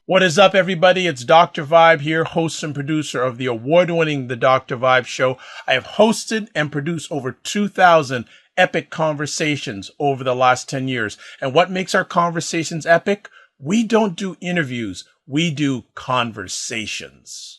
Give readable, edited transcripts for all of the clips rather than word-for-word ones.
What is up, everybody? It's Dr. Vibe here, host and producer of the award-winning The Dr. Vibe Show. I have hosted and produced over 2,000 epic conversations over the last 10 years. And what makes our conversations epic? We don't do interviews. We do conversations.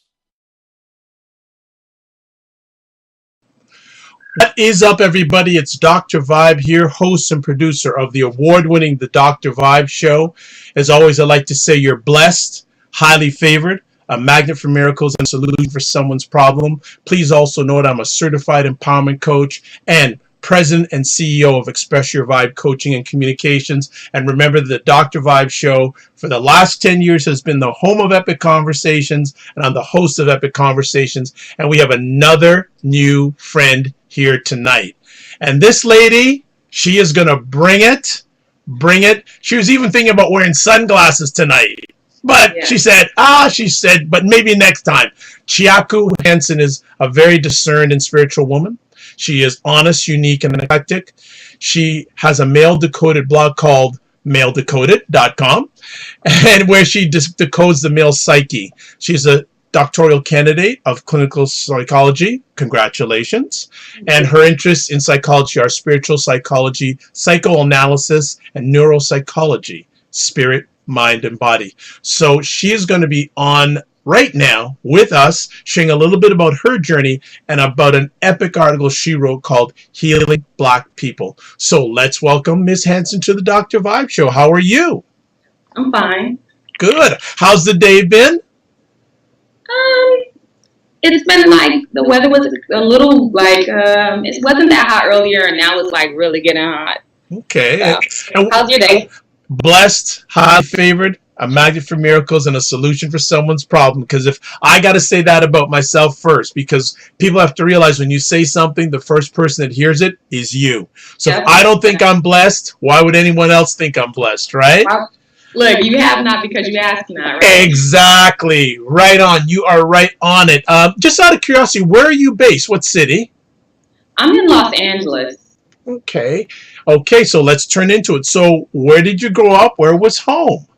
What is up, everybody? It's Dr. Vibe here, host and producer of the award-winning The Dr. Vibe Show. As always, I like to say you're blessed, highly favored, a magnet for miracles, and a solution for someone's problem. Please also note I'm a certified empowerment coach and president and CEO of Express Your Vibe Coaching and Communications. And remember, the Dr. Vibe Show for the last 10 years has been the home of epic conversations, and I'm the host of Epic Conversations. And we have another new friend here tonight. And this lady, she is going to bring it. She was even thinking about wearing sunglasses tonight. But yeah. She said, but maybe next time. Chiaku Hanson is a very discerned and spiritual woman. She is honest, unique, and eclectic. She has a male decoded blog called maledecoded.com, and where she decodes the male psyche. She's a doctoral candidate of clinical psychology. Congratulations. And her interests in psychology are spiritual psychology, psychoanalysis, and neuropsychology, spirit, mind, and body. So she is going to be on right now with us, sharing a little bit about her journey and about an epic article she wrote called Healing Black People. So let's welcome Ms. Hanson to the Dr. Vibe Show. How are you? I'm fine. Good. How's the day been? It's been like, the weather was a little like, it wasn't that hot earlier, and now it's like really getting hot. Okay. So, how's your day? Blessed, highly favored, a magnet for miracles, and a solution for someone's problem. Because if I got to say that about myself first, because people have to realize when you say something, the first person that hears it is you. So if I don't think I'm blessed, why would anyone else think I'm blessed, right? Look, you have not because you asked not, right? Exactly. Right on. You are right on it. Just out of curiosity, where are you based? What city? I'm in Los Angeles. Okay, so let's turn into it. So where did you grow up? Where was home?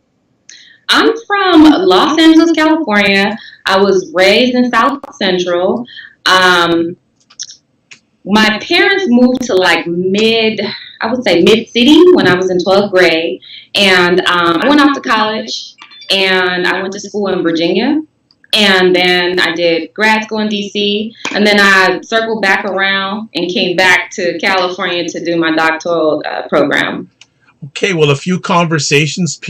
I'm from Los Angeles, California. I was raised in South Central. My parents moved to like mid-city when I was in 12th grade. And I went off to college, and I went to school in Virginia. And then I did grad school in D.C. And then I circled back around and came back to California to do my doctoral program. Okay, well, a few conversations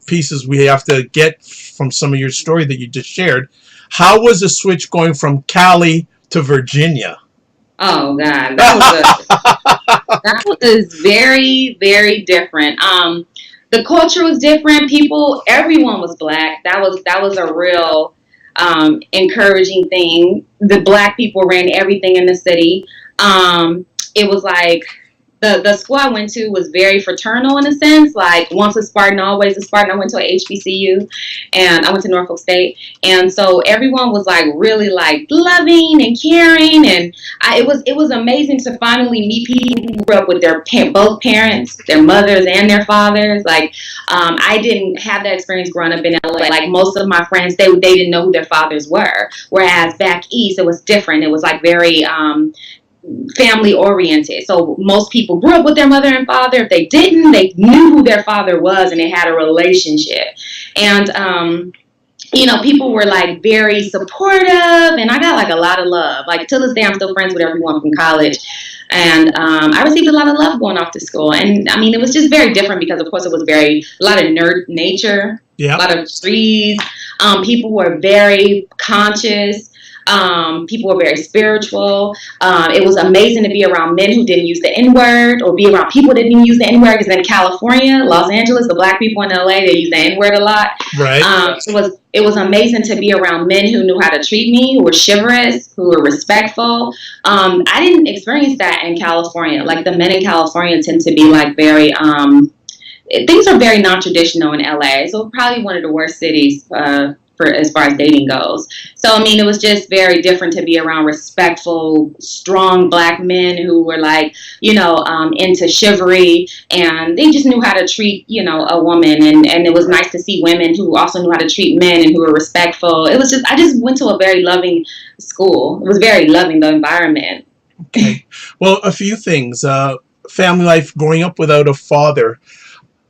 pieces we have to get from some of your story that you just shared. How was the switch going from Cali to Virginia? Oh, God, that was very, very different. The culture was different. Everyone was Black. That was a real encouraging thing. The Black people ran everything in the city. It was like the school I went to was very fraternal in a sense. Like once a Spartan, always a Spartan. I went to a HBCU, and I went to Norfolk State, and so everyone was like really like loving and caring, and it was amazing to finally meet people who grew up with both parents, their mothers and their fathers. Like I didn't have that experience growing up in LA. Like most of my friends, they didn't know who their fathers were, whereas back east it was different. It was like very family oriented. So most people grew up with their mother and father. If they didn't, they knew who their father was, and they had a relationship. And people were like very supportive, and I got like a lot of love. Like till this day, I'm still friends with everyone from college. And I received a lot of love going off to school. And I mean, it was just very different because, of course, it was a lot of nerd nature, a lot of trees. People were very conscious. People were very spiritual. It was amazing to be around men who didn't use the N-word, or be around people that didn't use the N-word, because in California, Los Angeles, the Black people in LA, they use the N-word a lot. Right. It was amazing to be around men who knew how to treat me, who were chivalrous, who were respectful. I didn't experience that in California. Like the men in California tend to be like very, things are very non-traditional in LA. So probably one of the worst cities for as far as dating goes. So, I mean, it was just very different to be around respectful, strong Black men who were like, into chivalry, and they just knew how to treat, a woman. And it was nice to see women who also knew how to treat men and who were respectful. It was just, I just went to a very loving school. It was very loving, the environment. Okay. Well, a few things. Family life, growing up without a father.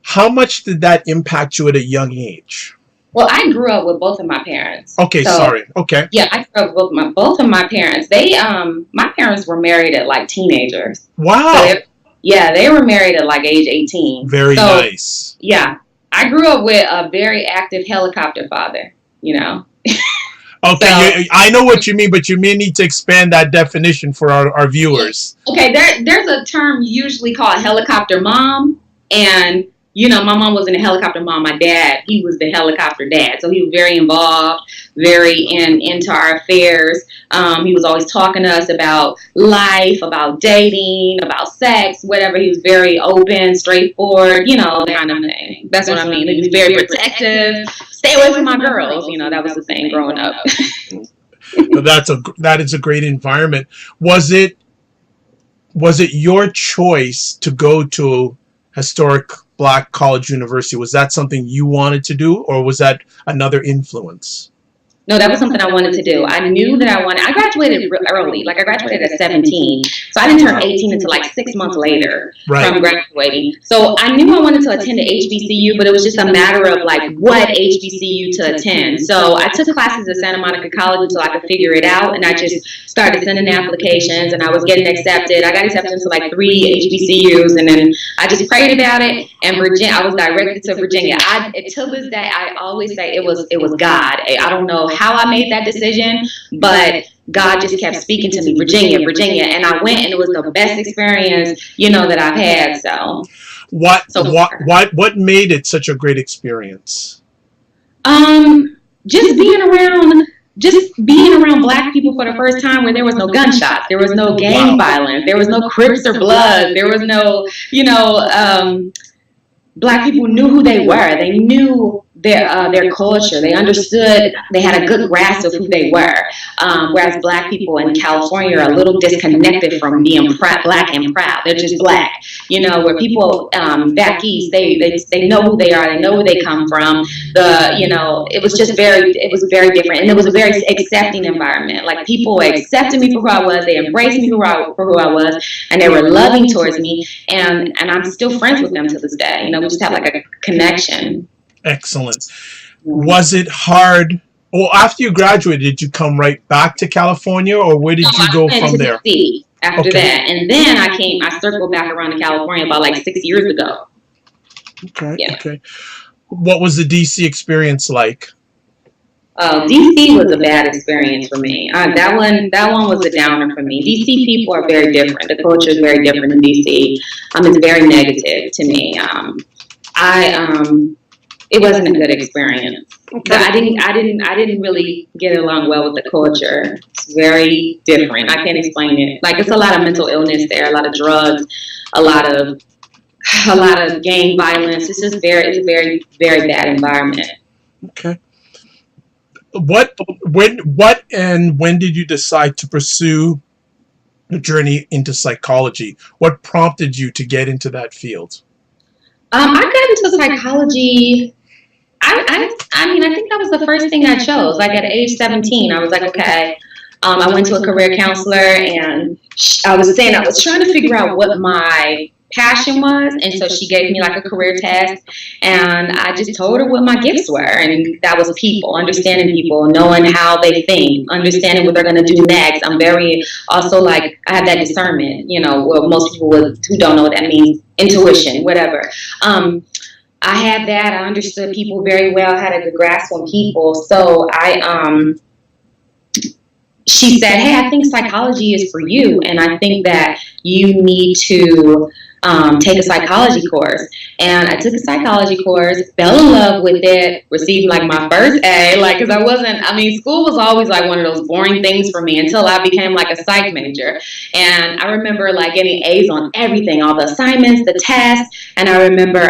How much did that impact you at a young age? Well, I grew up with both of my parents. Okay, so, sorry. Okay. Yeah, I grew up with both of my parents. My parents were married at like teenagers. Wow. So they were married at like age 18. Very nice. Yeah, I grew up with a very active helicopter father, Okay, so, I know what you mean, but you may need to expand that definition for our viewers. Okay, there's a term usually called helicopter mom, and my mom wasn't a helicopter mom. My dad, he was the helicopter dad. So he was very involved, very into our affairs. He was always talking to us about life, about dating, about sex, whatever. He was very open, straightforward, that kind of thing. That's what I mean. He was very protective. Stay away from my girls. That was the thing growing up. That is a great environment. Was it your choice to go to historic Black college university? Was that something you wanted to do, or was that another influence? No, that was something I wanted to do. I knew that I graduated early. Like, I graduated at 17. So I didn't turn 18 until like 6 months later from graduating. So I knew I wanted to attend an HBCU, but it was just a matter of like what HBCU to attend. So I took classes at Santa Monica College until I could figure it out. And I just started sending applications, and I was getting accepted. I got accepted into like 3 HBCUs, and then I just prayed about it. And I was directed to Virginia. To this day, I always say it was God. I don't know how I made that decision, but God just kept speaking to me, Virginia, and I went, and it was the best experience, that I've had. So, what made it such a great experience? Just being around Black people for the first time, where there was no gunshots, there was no gang violence, there was no Crips or Bloods, there was no, Black people knew who they were. They knew their culture. They understood. They had a good grasp of who they were. Whereas Black people in California are a little disconnected from being Black and proud. They're just Black. Where people back east, they know who they are. They know where they come from. It was very different, and it was a very accepting environment. Like, people accepted me for who I was. They embraced me for who I was, and they were loving towards me. And I'm still friends with them to this day. We just have like a connection. Excellent. Was it hard? Well, after you graduated, did you come right back to California, or where did you go from there? After that, and then I circled back around to California about like 6 years ago. Okay. Yeah. Okay. What was the DC experience like? DC was a bad experience for me. That one was a downer for me. DC people are very different. The culture is very different in DC. It's very negative to me. It wasn't a good experience. Okay. I didn't really get along well with the culture. It's very different. I can't explain it. Like, it's a lot of mental illness there, a lot of drugs, a lot of gang violence. It's just it's a very, very bad environment. Okay. When did you decide to pursue the journey into psychology? What prompted you to get into that field? I got into psychology. I think that was the first thing I chose. Like, at age 17, I was like, okay. I went to a career counselor, and I was trying to figure out what my passion was, and so she gave me like a career test, and I just told her what my gifts were, and that was people, understanding people, knowing how they think, understanding what they're going to do next. I'm very also like, I have that discernment, what most people who don't know what that means, intuition, whatever. I had that. I understood people very well, had a good grasp on people. So she said, hey, I think psychology is for you, and I think that you need to take a psychology course. And I took a psychology course, fell in love with it, received like my first A, like, because school was always like one of those boring things for me until I became like a psych major. And I remember like getting A's on everything, all the assignments, the tests. And I remember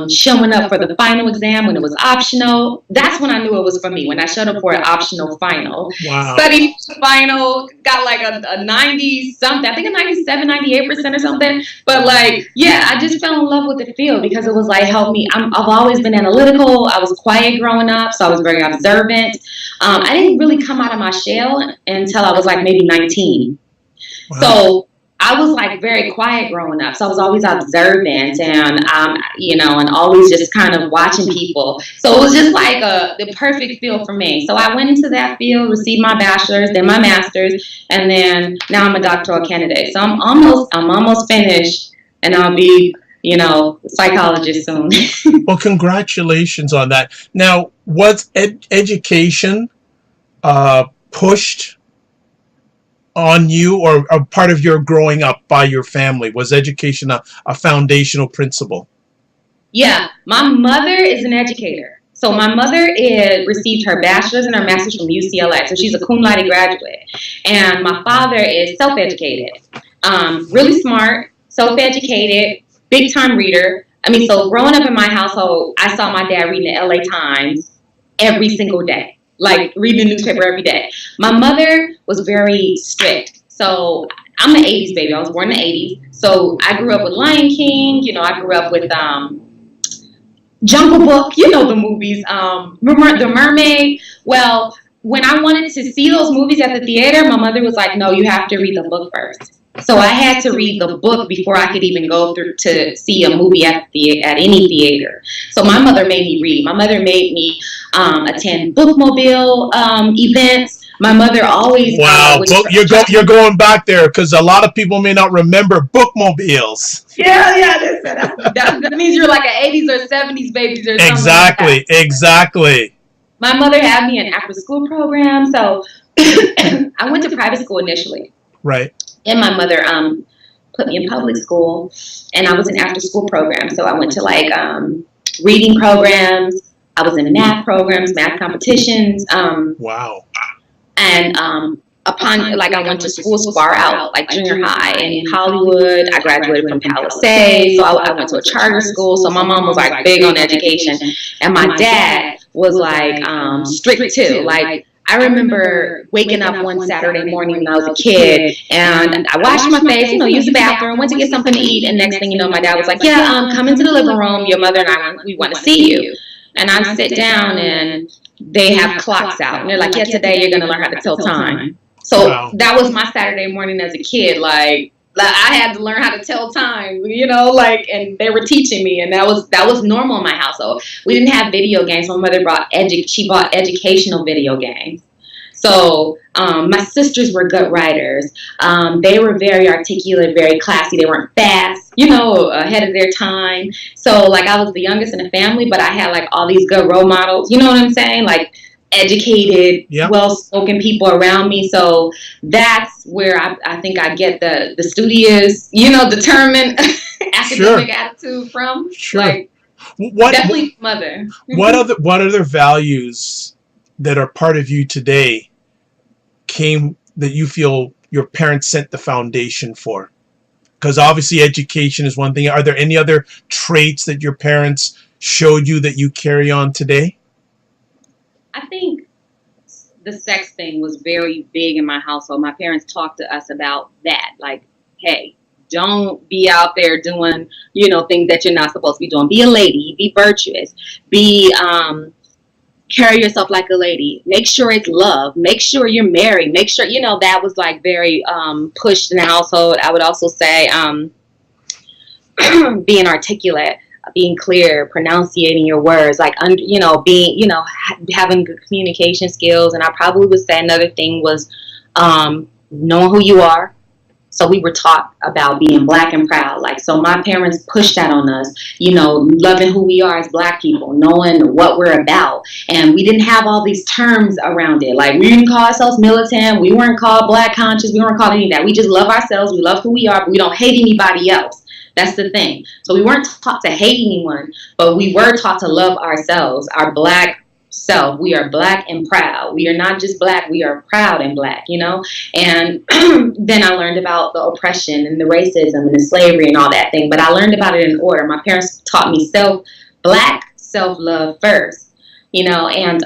showing up for the final exam when it was optional. That's when I knew it was for me, when I showed up for an optional final. Wow. Studied final, got like a 90 something, I think a 97, 98% or something. But like, yeah, I just fell in love with the field because it was like helped me. I've always been analytical. I was quiet growing up, so I was very observant. I didn't really come out of my shell until I was like maybe 19. Wow. So I was like very quiet growing up. So I was always observant and, and always just kind of watching people. So it was just like the perfect field for me. So I went into that field, received my bachelor's, then my master's, and then now I'm a doctoral candidate. So I'm almost finished, and I'll be, psychologist soon. Well, congratulations on that. Now, was education pushed on you or a part of your growing up by your family? Was education a foundational principle? Yeah, my mother is an educator. So my mother received her bachelor's and her master's from UCLA. So she's a cum laude graduate. And my father is self-educated, really smart, self-educated, big-time reader. So growing up in my household, I saw my dad reading the LA Times every single day. Like reading the newspaper every day. My mother was very strict. So I'm an 80s baby. I was born in the 80s. So I grew up with Lion King. I grew up with Jungle Book. The movies. The Mermaid. Well, when I wanted to see those movies at the theater, my mother was like, no, you have to read the book first. So I had to read the book before I could even go through to see a movie at any theater. So my mother made me read. My mother made me attend bookmobile events. My mother always you're going back there because a lot of people may not remember bookmobiles. Yeah. That means you're like an 80s or 70s baby or something. Exactly. My mother had me in after school program, so I went to private school initially. Right. And my mother put me in public school, and I was in after school program. So I went to like reading programs. I was in math programs, math competitions. Wow. And I went to schools far out, like junior high in Hollywood. I graduated from Palisades, so I went to a charter school. So my mom was like big on education, and my dad was like strict too. Like, I remember waking up one Saturday morning when I was a kid, and I washed my face, used the bathroom, went to get something to eat, and next thing you know, my dad was like, come into the living room, your mother and I, we want to see you. And I sit down, and they have clocks out, and they're like, today you're going to learn how to tell time. So that was my Saturday morning as a kid, like I had to learn how to tell time, and they were teaching me, and that was normal in my household. We didn't have video games. My mother bought educational video games. So my sisters were good writers. They were very articulate, very classy. They weren't fast, ahead of their time. So like I was the youngest in the family, but I had like all these good role models. You know what I'm saying? Like educated, well-spoken people around me. So that's where I think I get the studious, determined academic attitude from. Sure. Like, definitely mother. What other values that are part of you today that you feel your parents set the foundation for? Because obviously education is one thing. Are there any other traits that your parents showed you that you carry on today? I think the sex thing was very big in my household. My parents talked to us about that. Like, hey, don't be out there doing, things that you're not supposed to be doing. Be a lady. Be virtuous. Carry yourself like a lady. Make sure it's love. Make sure you're married. Make sure, that was like very pushed in the household. I would also say being articulate. Being clear, pronunciating your words, like, being, having good communication skills. And I probably would say another thing was knowing who you are. So we were taught about being Black and proud. Like, so my parents pushed that on us, loving who we are as Black people, knowing what we're about. And we didn't have all these terms around it. Like, we didn't call ourselves militant. We weren't called Black conscious. We weren't called any of that. We just love ourselves. We love who we are, but we don't hate anybody else. That's the thing. So we weren't taught to hate anyone, but we were taught to love ourselves, our Black self. We are Black and proud. We are not just Black, we are proud and Black, you know? And then I learned about the oppression and the racism and the slavery and all that thing, but I learned about it in order. My parents taught me Black self-love first, you know, and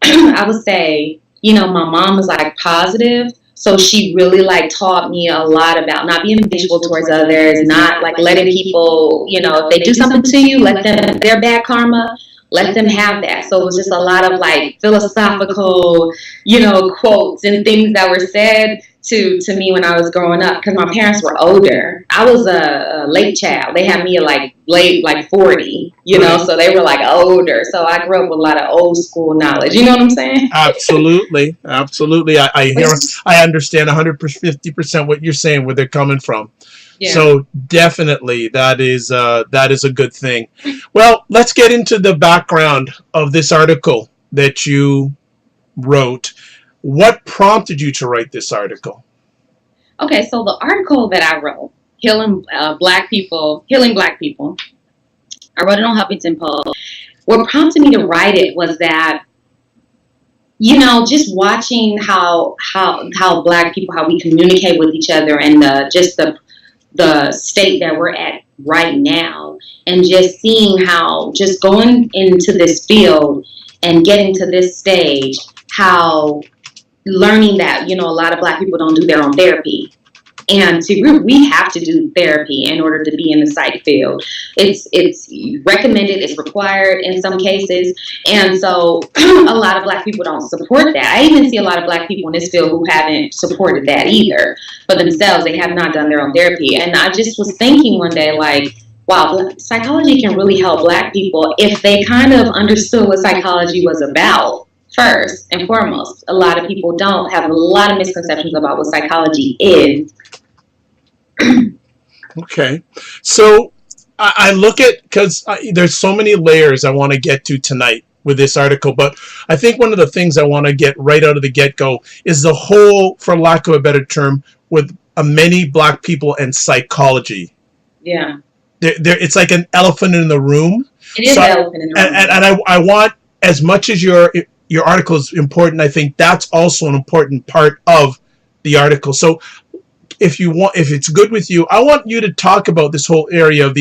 I would say, you know, my mom was like positive. So she really like taught me a lot about not being vengeful towards others, not like letting people, you know, if they do something to you, let them, their bad karma, let them have that. So it was just a lot of like philosophical, you know, quotes and things that were said to me when I was growing up, because my parents were older. I was a late child. They had me at like late, like 40, you know, so they were like older. So I grew up with a lot of old school knowledge. You know what I'm saying? Absolutely. Absolutely. I understand 150% what you're saying, where they're coming from. Yeah. So definitely that is a good thing. Well, let's get into the background of this article that you wrote. What prompted you to write this article? Okay, so the article that I wrote, Healing Black People. I wrote it on Huffington Post. What prompted me to write it was that, you know, just watching how Black people, how we communicate with each other, and the state that we're at right now, and just seeing how, just going into this field and getting to this stage, how learning that, you know, a lot of Black people don't do their own therapy. And we have to do therapy in order to be in the psych field. It's recommended, it's required in some cases. And so a lot of Black people don't support that. I even see a lot of Black people in this field who haven't supported that either for themselves. They have not done their own therapy. And I just was thinking one day, like, wow, psychology can really help Black people if they kind of understood what psychology was about. First and foremost, a lot of people have a lot of misconceptions about what psychology is. Okay. So I look at, because there's so many layers I want to get to tonight with this article, but I think one of the things I want to get right out of the get-go is the whole, for lack of a better term, with many Black people and psychology. Yeah. It's like an elephant in the room. It is an elephant in the room. And I want, as much as your article is important, I think that's also an important part of the article. So if it's good with you, I want you to talk about this whole area of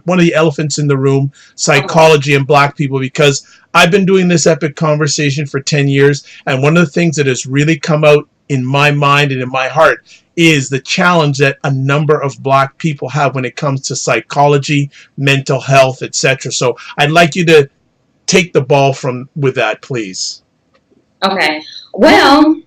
one of the elephants in the room, psychology and Black people, because I've been doing this epic conversation for 10 years. And one of the things that has really come out in my mind and in my heart is the challenge that a number of Black people have when it comes to psychology, mental health, etc. So I'd like you to take the ball with that, please. Okay. Well,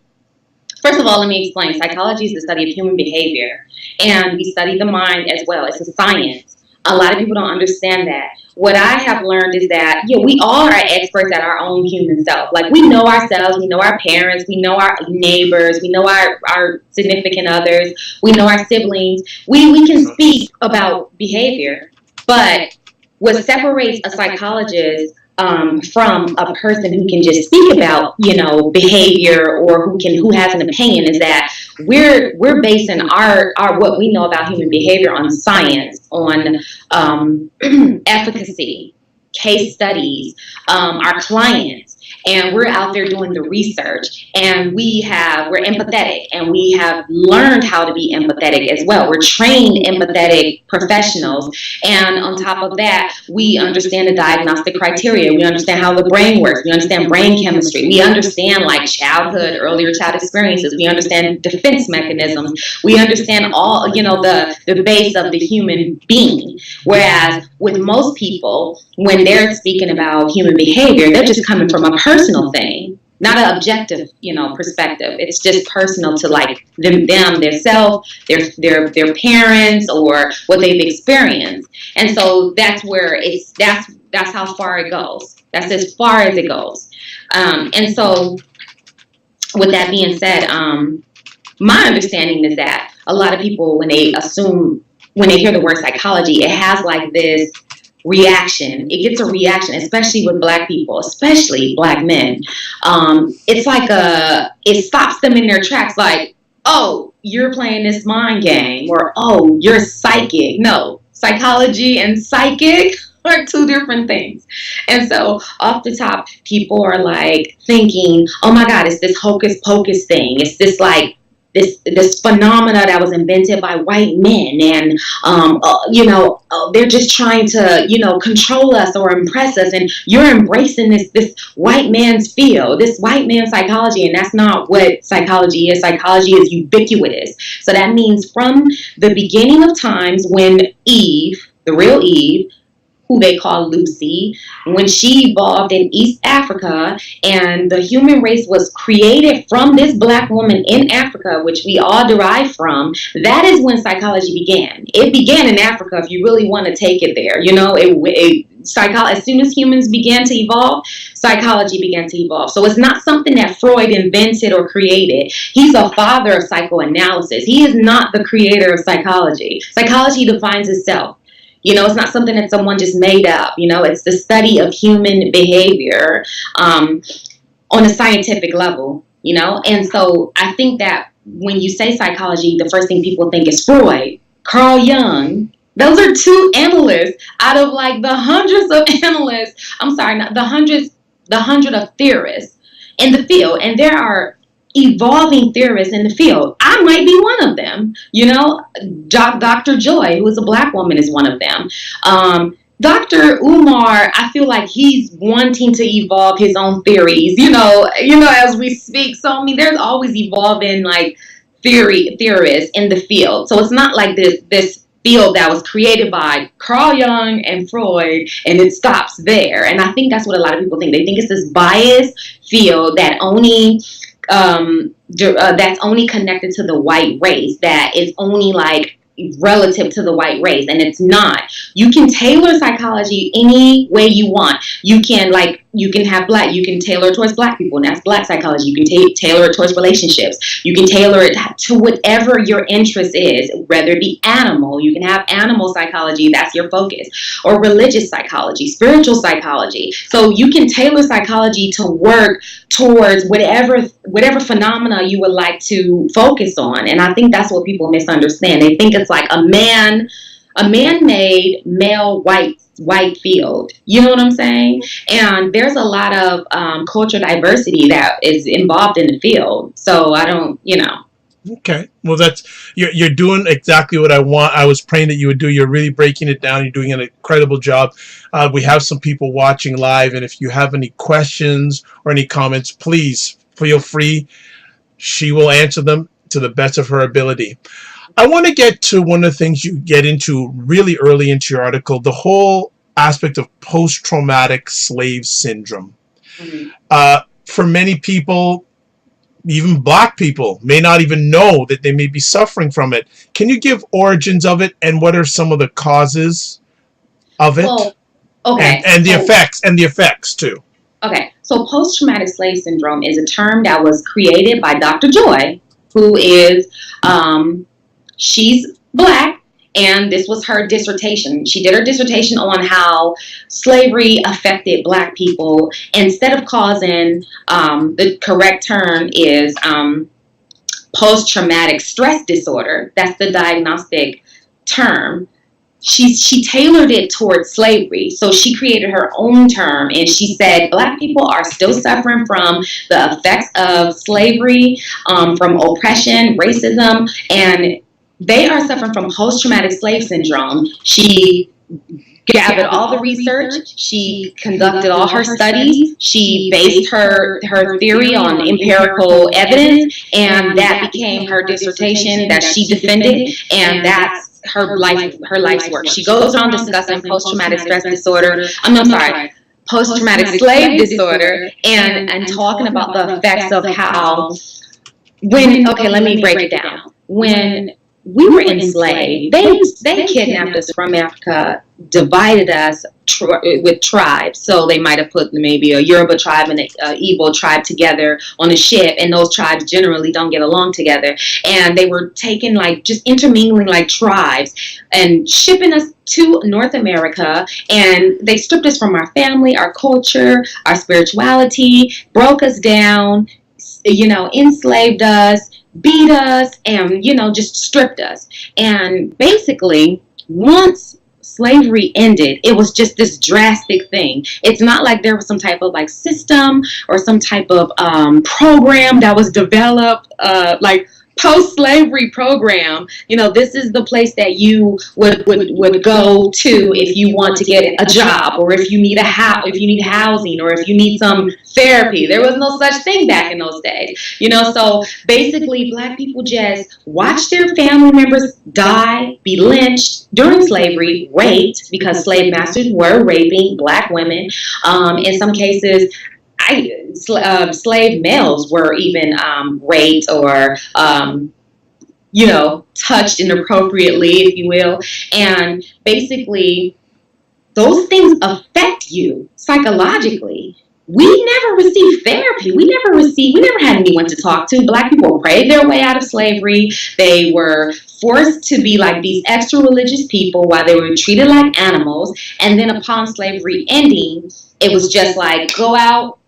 first of all, let me explain. Psychology is the study of human behavior, and we study the mind as well. It's a science. A lot of people don't understand that. What I have learned is that, yeah, we all are experts at our own human self. Like, we know ourselves, we know our parents, we know our neighbors, we know our significant others, we know our siblings. We can speak about behavior, but what separates a psychologist from a person who can just speak about, you know, behavior, or who has an opinion, is that we're basing our what we know about human behavior on science, on efficacy, case studies, our clients. And we're out there doing the research, and we're empathetic, and we have learned how to be empathetic as well. We're trained empathetic professionals. And on top of that, we understand the diagnostic criteria. We understand how the brain works. We understand brain chemistry. We understand like childhood, earlier child experiences. We understand defense mechanisms. We understand all, you know, the base of the human being. Whereas with most people, when they're speaking about human behavior, they're just coming from a personal thing, not an objective, you know, perspective. It's just personal to like them, their self, their parents, or what they've experienced. And so that's where that's how far it goes. That's as far as it goes. And so with that being said, my understanding is that a lot of people, when they hear the word psychology, it has like this reaction. It gets a reaction, especially with Black people, especially Black men. It's like it stops them in their tracks, like, oh, you're playing this mind game, or, oh, you're psychic. No, psychology and psychic are two different things. And so off the top, people are like thinking, oh my God, it's this hocus pocus thing. It's this like this phenomena that was invented by white men, and they're just trying to control us or impress us, and you're embracing this white man's field, this white man's psychology, and that's not what psychology is. Psychology is ubiquitous. So that means from the beginning of times, when Eve, the real Eve, who they call Lucy, when she evolved in East Africa, and the human race was created from this black woman in Africa, which we all derive from, that is when psychology began. It began in Africa, if you really want to take it there. As soon as humans began to evolve, psychology began to evolve. So it's not something that Freud invented or created. He's a father of psychoanalysis. He is not the creator of psychology. Psychology defines itself. It's not something that someone just made up. It's the study of human behavior on a scientific level, And so I think that when you say psychology, the first thing people think is Freud, Carl Jung. Those are two analysts out of like the hundreds of analysts. I'm sorry, not the hundred of theorists in the field. And there are evolving theorists in the field. I might be one of them. Dr. Joy, who is a black woman, is one of them. Dr. Umar, I feel like he's wanting to evolve his own theories, as we speak. So, there's always evolving like theorists in the field. So it's not like this field that was created by Carl Jung and Freud, and it stops there. And I think that's what a lot of people think. They think it's this biased field that that's only connected to the white race, that is only like relative to the white race, and it's not. You can tailor psychology any way you want. You can have black, you can tailor it towards black people, and that's black psychology. You can tailor it towards relationships. You can tailor it to whatever your interest is, whether it be animal. You can have animal psychology, that's your focus, or religious psychology, spiritual psychology. So you can tailor psychology to work towards whatever phenomena you would like to focus on. And I think that's what people misunderstand. They think it's like a man-made male white field. You know what I'm saying? And there's a lot of cultural diversity that is involved in the field. So I don't, Okay. Well, you're doing exactly what I want. I was praying that you would do. You're really breaking it down. You're doing an incredible job. We have some people watching live, and if you have any questions or any comments, please feel free. She will answer them to the best of her ability. I want to get to one of the things you get into really early into your article, the whole aspect of post-traumatic slave syndrome. Mm-hmm. For many people, even black people, may not even know that they may be suffering from it. Can you give origins of it, and what are some of the causes of it? Well, okay. And the effects too. Okay. So post-traumatic slave syndrome is a term that was created by Dr. Joy, who is she's black, and this was her dissertation. She did her dissertation on how slavery affected black people. Instead of causing, the correct term is post-traumatic stress disorder. That's the diagnostic term. She tailored it towards slavery. So she created her own term, and she said black people are still suffering from the effects of slavery, from oppression, racism, and they are suffering from post-traumatic slave syndrome. She gathered all the research. She conducted all her studies. She based her theory on empirical evidence, and that became her dissertation that she defended, and that's her life's work. She goes on discussing post-traumatic stress disorder. Post-traumatic slave disorder, and talking about the effects of how let me break it down. When we were enslaved, they kidnapped us from Africa, divided us with tribes. So they might have put maybe a Yoruba tribe and an Igbo tribe together on a ship, and those tribes generally don't get along together. And they were taking just intermingling like tribes and shipping us to North America, and they stripped us from our family, our culture, our spirituality, broke us down, enslaved us, beat us and, just stripped us. And basically, once slavery ended, it was just this drastic thing. It's not like there was some type of like system or some type of program that was developed, like post-slavery program. This is the place that you would go to if you want to get a job, or if you need if you need housing, or if you need some therapy. There was no such thing back in those days. So basically, Black people just watched their family members die, be lynched during slavery, raped, because slave masters were raping Black women. In some cases, slave males were even raped or touched inappropriately, if you will. And basically, those things affect you psychologically. We never received therapy. We never had anyone to talk to. Black people prayed their way out of slavery. They were forced to be like these extra religious people while they were treated like animals. And then upon slavery ending, it was just like, go out,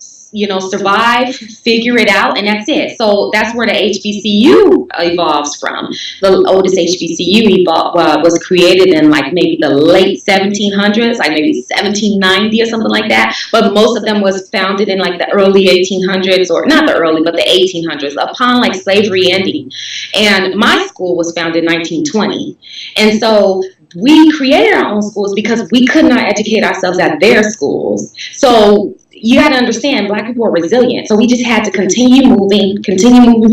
survive, figure it out, and that's it. So that's where the HBCU evolves from. The oldest HBCU was created in like maybe the late 1700s, like maybe 1790 or something like that. But most of them was founded in like the early 1800s, or not the early, but the 1800s, upon like slavery ending. And my school was founded in 1920. And so we created our own schools because we could not educate ourselves at their schools. So you got to understand, Black people are resilient. So we just had to continue moving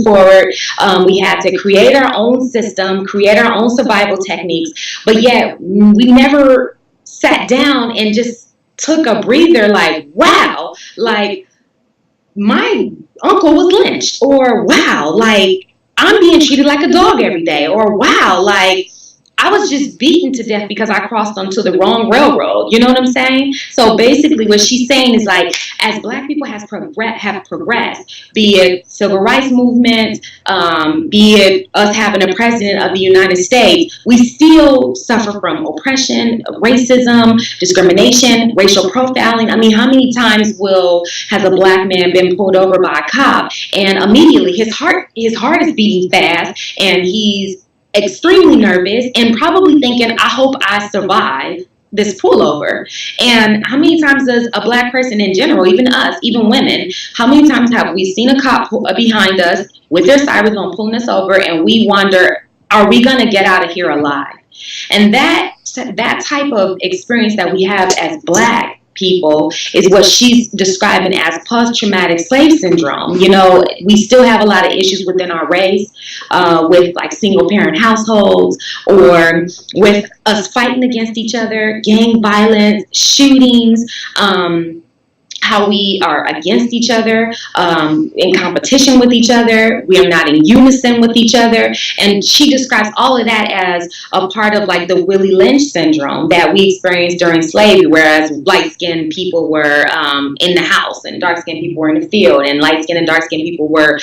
forward. We had to create our own system, create our own survival techniques. But yet we never sat down and just took a breather like, wow, like my uncle was lynched, or wow, like I'm being treated like a dog every day, or wow, like I was just beaten to death because I crossed onto the wrong railroad. You know what I'm saying? So basically what she's saying is like, as Black people have progressed, be it civil rights movement, be it us having a president of the United States, we still suffer from oppression, racism, discrimination, racial profiling. I mean, how many times has a Black man been pulled over by a cop and immediately his heart is beating fast and he's extremely nervous and probably thinking, I hope I survive this pullover. And how many times does a Black person in general, even us, even women, how many times have we seen a cop behind us with their sirens on pulling us over, and we wonder, are we going to get out of here alive? And that type of experience that we have as Black people is what she's describing as post-traumatic slave syndrome. We still have a lot of issues within our race, with like single parent households, or with us fighting against each other, gang violence, shootings, how we are against each other, in competition with each other. We are not in unison with each other. And she describes all of that as a part of like the Willie Lynch syndrome that we experienced during slavery, whereas light-skinned people were in the house and dark-skinned people were in the field, and light-skinned and dark-skinned people were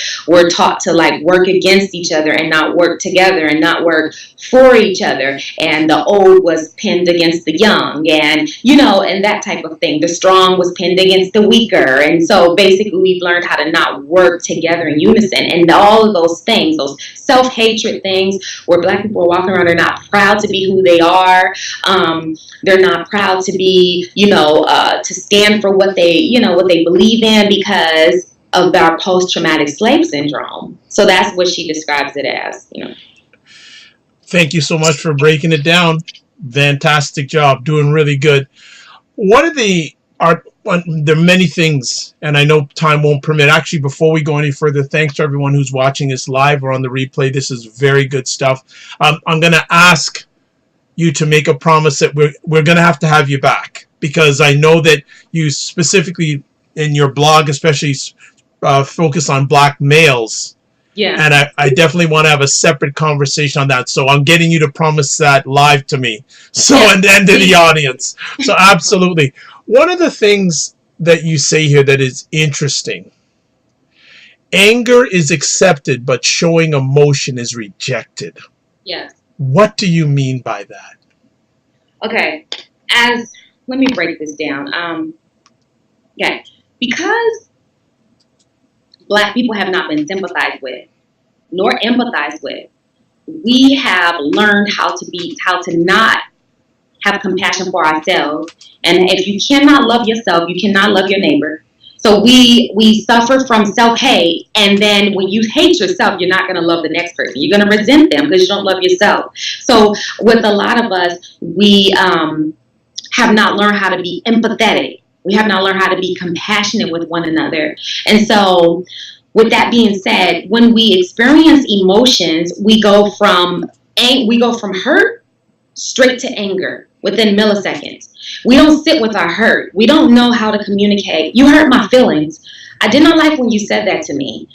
taught to like work against each other and not work together and not work for each other. And the old was pinned against the young, and and that type of thing. The strong was pinned against the weaker. And so basically we've learned how to not work together in unison. And all of those things, those self-hatred things where Black people are walking around, they're not proud to be who they are. They're not proud to be, to stand for what they believe in because of our post-traumatic slave syndrome. So that's what she describes it as, Thank you so much for breaking it down. Fantastic job. Doing really good. What are there are many things, and I know time won't permit. Actually, before we go any further, thanks to everyone who's watching this live or on the replay. This is very good stuff. I'm going to ask you to make a promise that we're going to have you back, because I know that you specifically in your blog especially focus on Black males. Yeah. And I definitely want to have a separate conversation on that. So I'm getting you to promise that live to me. So, and then to the audience. So absolutely. One of the things that you say here that is interesting, anger is accepted, but showing emotion is rejected. Yes. What do you mean by that? Okay. Let me break this down. Because Black people have not been sympathized with. nor empathize with. We have learned how to not have compassion for ourselves. And if you cannot love yourself, you cannot love your neighbor. So we suffer from self-hate, and then when you hate yourself, you're not going to love the next person. You're going to resent them because you don't love yourself. So with a lot of us, we have not learned how to be empathetic. We have not learned how to be compassionate with one another. And so with that being said, when we experience emotions, we go from hurt straight to anger within milliseconds. We don't sit with our hurt. We don't know how to communicate. You hurt my feelings. I did not like when you said that to me.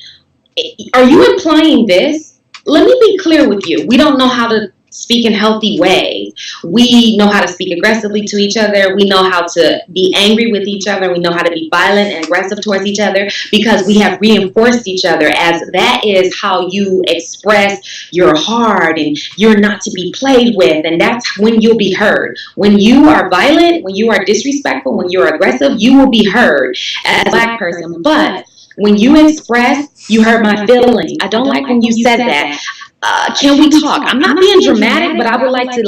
Are you implying this? Let me be clear with you. We don't know how to speak in healthy ways. We know how to speak aggressively to each other. We know how to be angry with each other. We know how to be violent and aggressive towards each other because we have reinforced each other as that is how you express your heart and you're not to be played with. And that's when you'll be heard. When you are violent, when you are disrespectful, when you're aggressive, you will be heard as a Black person. But when you express, you hurt my feelings. I don't like when you said that. Can we talk? I'm not being dramatic, but I would like to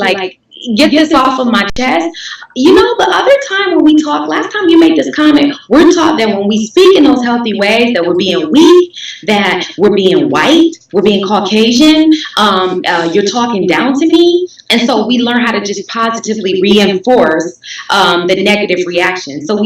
get this off of my chest. You know, the other time when we talked, last time you made this comment, we're taught that when we speak in those healthy ways, that we're being weak, that we're being white, we're being Caucasian, you're talking down to me. And so we learn how to just positively reinforce the negative reaction. So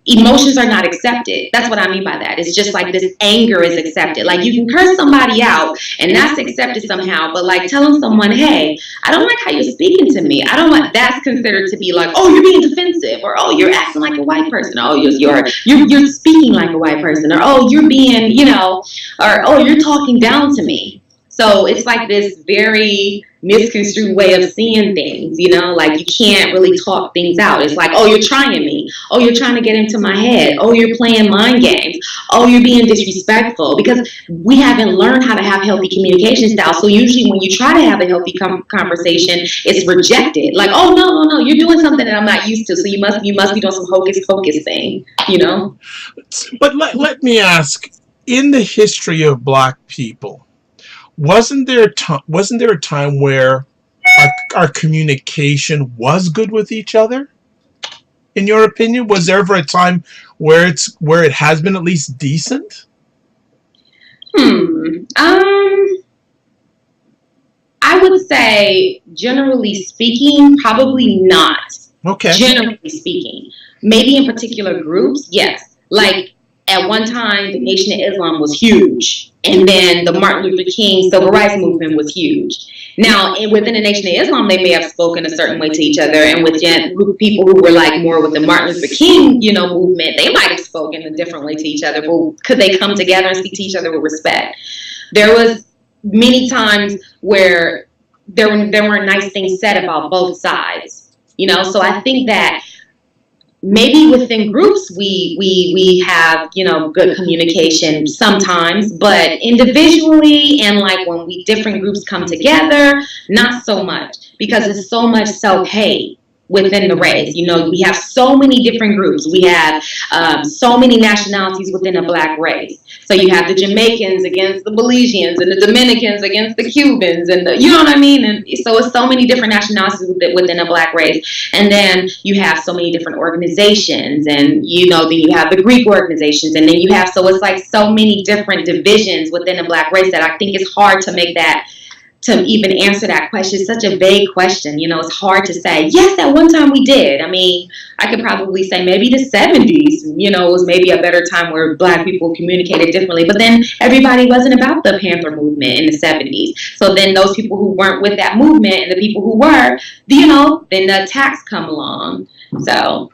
emotions are not accepted. That's what I mean by that. It's just like this anger is accepted. Like you can curse somebody out and that's accepted somehow, but like telling someone, hey, I don't like how you're speaking to me. I don't like, that's considered to be like, oh, you're being defensive, or oh, you're acting like a white person. Oh, you're speaking like a white person, or oh, you're being, or oh, you're talking down to me. So it's like this very misconstrued way of seeing things, like you can't really talk things out. It's like, oh, you're trying me. Oh, you're trying to get into my head. Oh, you're playing mind games. Oh, you're being disrespectful, because we haven't learned how to have healthy communication styles. So usually when you try to have a healthy conversation, it's rejected. Like, oh, no, you're doing something that I'm not used to. So you must be doing some hocus pocus thing, But let me ask, in the history of Black people, wasn't there a time where our communication was good with each other? In your opinion, was there ever a time where it has been at least decent? I would say, generally speaking, probably not. Okay. Generally speaking, maybe in particular groups, yes. Like at one time, the Nation of Islam was huge. And then the Martin Luther King Civil Rights Movement was huge. Now, within the Nation of Islam, they may have spoken a certain way to each other. And with people who were like more with the Martin Luther King, movement, they might have spoken a different way to each other. But could they come together and speak to each other with respect? There was many times where there weren't nice things said about both sides. So I think that maybe within groups we have good communication sometimes, but individually and like when different groups come together, not so much, because there's so much self-hate within the race. We have so many different groups. We have so many nationalities within a Black race. So you have the Jamaicans against the Belizeans, and the Dominicans against the Cubans, and you know what I mean? And so it's so many different nationalities within a Black race. And then you have so many different organizations, and then you have the Greek organizations, and then you have, so it's like so many different divisions within a Black race that I think it's hard to make that, to even answer that question. It's such a vague question. It's hard to say, yes, at one time we did. I mean, I could probably say maybe the 70s, was maybe a better time where Black people communicated differently. But then everybody wasn't about the Panther movement in the 70s. So then those people who weren't with that movement and the people who were, then the attacks come along. So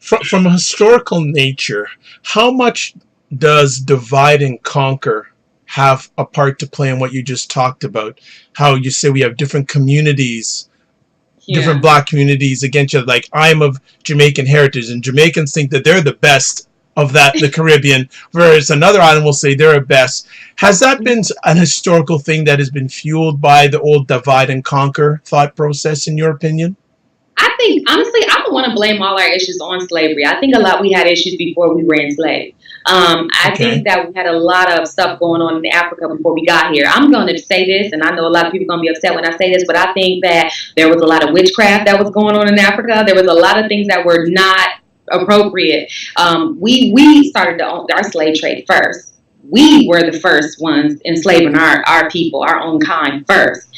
from a historical nature, how much does divide and conquer have a part to play in what you just talked about? How you say we have different communities, different Black communities against each other. Like, I'm of Jamaican heritage, and Jamaicans think that they're the best of the Caribbean, whereas another island will say they're the best. Has that been an historical thing that has been fueled by the old divide and conquer thought process, in your opinion? I think, honestly, I don't want to blame all our issues on slavery. I think a lot we had issues before we were enslaved. I think that we had a lot of stuff going on in Africa before we got here. I'm going to say this, and I know a lot of people are going to be upset when I say this, but I think that there was a lot of witchcraft that was going on in Africa. There was a lot of things that were not appropriate. We started our slave trade first. We were the first ones enslaving our people, our own kind first.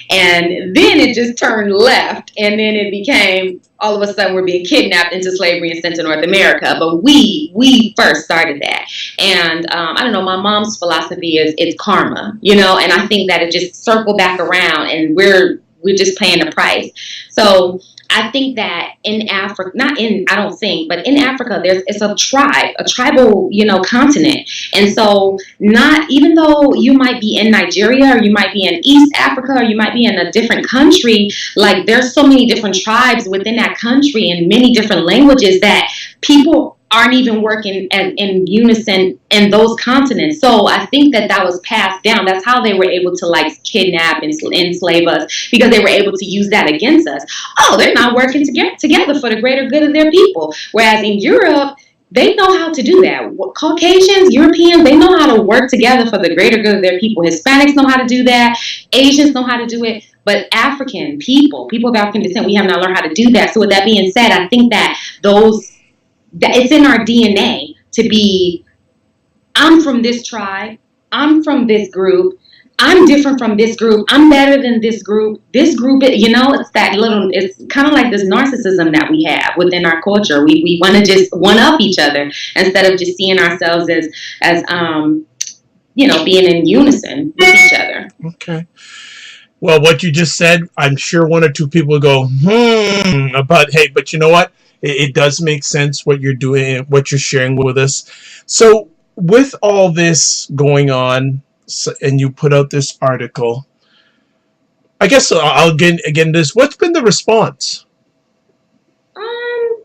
And then it just turned left. And then it became, all of a sudden, we're being kidnapped into slavery and sent to North America. But we first started that. And I don't know, my mom's philosophy is it's karma, and I think that it just circled back around and we're just paying the price. So I think that in Africa, but in Africa, it's a tribal, continent. And so even though you might be in Nigeria or you might be in East Africa or you might be in a different country, like there's so many different tribes within that country and many different languages that people aren't even working in unison in those continents. So I think that was passed down. That's how they were able to kidnap and enslave us, because they were able to use that against us. Oh, they're not working together for the greater good of their people. Whereas in Europe, they know how to do that. Caucasians, Europeans, they know how to work together for the greater good of their people. Hispanics know how to do that. Asians know how to do it. But African people of African descent, we have not learned how to do that. So with that being said, I think that it's in our DNA to be, I'm from this tribe, I'm from this group, I'm different from this group, I'm better than this group, it's it's kind of like this narcissism that we have within our culture. We want to just one up each other instead of just seeing ourselves as being in unison with each other. Okay. Well, what you just said, I'm sure one or two people go, but you know what? It does make sense what you're doing, what you're sharing with us. So with all this going on, and you put out this article, I guess I'll again this. What's been the response? I'm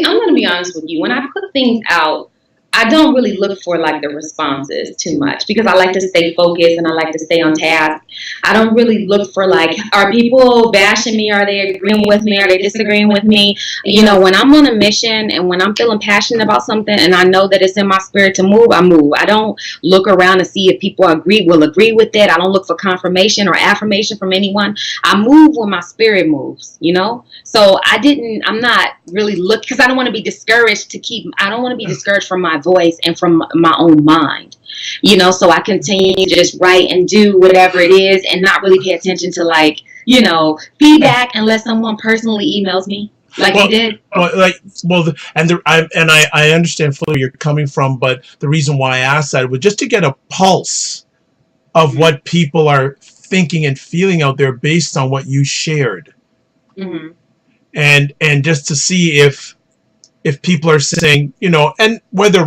going to be honest with you. When I put things out, I don't really look for the responses too much, because I like to stay focused and I like to stay on task. I don't really look for are people bashing me? Are they agreeing with me? Are they disagreeing with me? When I'm on a mission and when I'm feeling passionate about something and I know that it's in my spirit to move, I move. I don't look around to see if people will agree with it. I don't look for confirmation or affirmation from anyone. I move when my spirit moves, So I'm not really because I don't want to be discouraged I don't want to be discouraged from my voice and from my own mind, so I continue to just write and do whatever it is and not really pay attention to feedback unless someone personally emails me you did. I understand fully where you're coming from, but the reason why I asked that was just to get a pulse of what people are thinking and feeling out there based on what you shared. Mm-hmm. And just to see if people are saying, and whether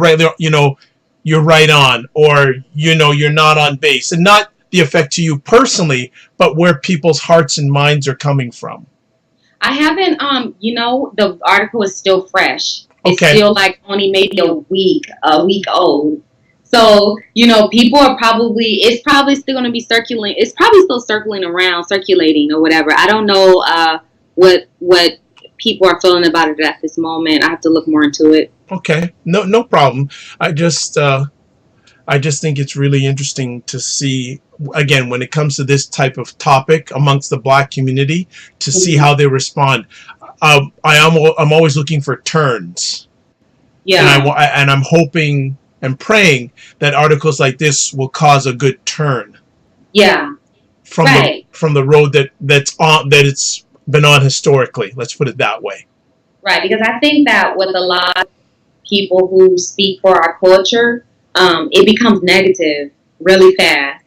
you're right on or you're not on base, and not the effect to you personally, but where people's hearts and minds are coming from. I haven't the article is still fresh. It's okay. Still only maybe a week old. So, people are it's probably still going to be circulating. It's probably still circulating or whatever. I don't know what people are feeling about it at this moment. I have to look more into it. Okay, no problem. I just think it's really interesting to see, again, when it comes to this type of topic amongst the Black community, to see how they respond. I'm always looking for turns. Yeah. And I'm hoping and praying that articles like this will cause a good turn. Yeah. From the road that it's been on historically. Let's put it that way. Right, because I think that with a lot of people who speak for our culture, it becomes negative really fast.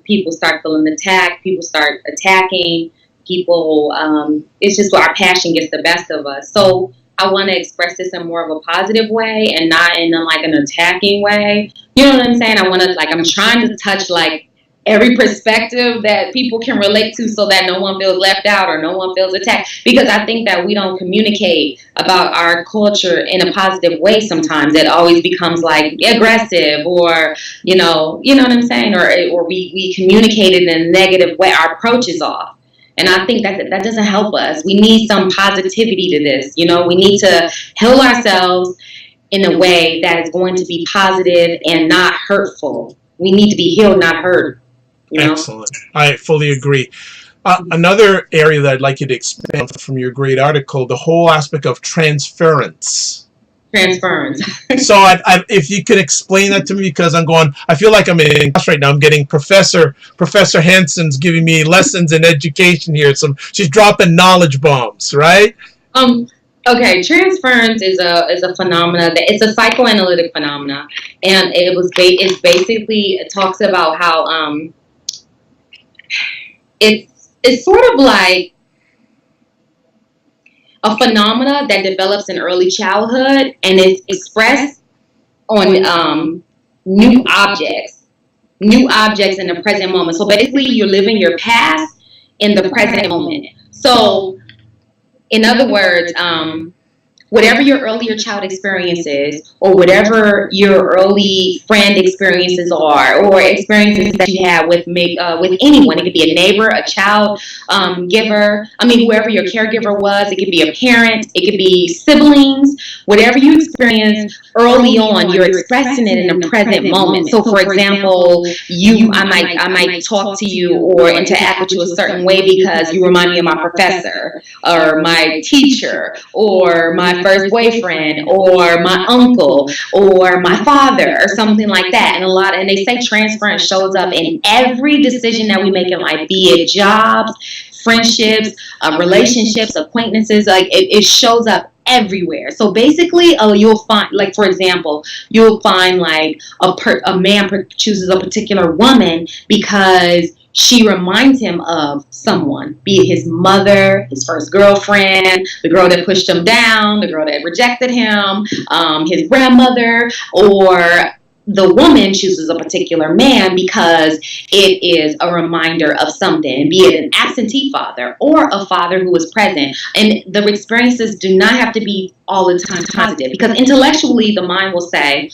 People start feeling attacked. People start attacking. People, it's just where our passion gets the best of us. So I want to express this in more of a positive way and not in an attacking way. You know what I'm saying? I'm trying to touch every perspective that people can relate to, so that no one feels left out or no one feels attacked. Because I think that we don't communicate about our culture in a positive way sometimes. It always becomes aggressive or, you know what I'm saying? Or we communicate it in a negative way. Our approach is off. And I think that doesn't help us. We need some positivity to this. You know, we need to heal ourselves in a way that is going to be positive and not hurtful. We need to be healed, not hurt. You know? Excellent. I fully agree. Another area that I'd like you to expand from your great article, the whole aspect of transference. Transference. So if you could explain that to me, because I feel like I'm in class right now. I'm getting Professor Hanson's giving me lessons in education here. She's dropping knowledge bombs, right? Okay, transference is a phenomena it's a psychoanalytic phenomena, and it basically talks about how it's sort of like a phenomena that develops in early childhood and is expressed on new objects in the present moment. So basically, you're living your past in the present moment. So, in other words, whatever your earlier child experiences, or whatever your early friend experiences are, or experiences that you have with anyone. It could be a neighbor, a child giver. I mean, whoever your caregiver was. It could be a parent. It could be siblings. Whatever you experience early on, you're expressing it in the present moment. So, for example, I might talk to you or interact with you a certain way because you remind me of my professor, or my teacher, or my first boyfriend, or my uncle, or my father, or something like that. And they say transference shows up in every decision that we make in life, be it jobs, friendships, relationships, acquaintances. Like it shows up everywhere. So basically, you'll find, like, for example, you'll find like a man chooses a particular woman because she reminds him of someone, be it his mother, his first girlfriend, the girl that pushed him down, the girl that rejected him, his grandmother, or the woman chooses a particular man because it is a reminder of something, be it an absentee father or a father who was present. And the experiences do not have to be all the time positive, because intellectually the mind will say,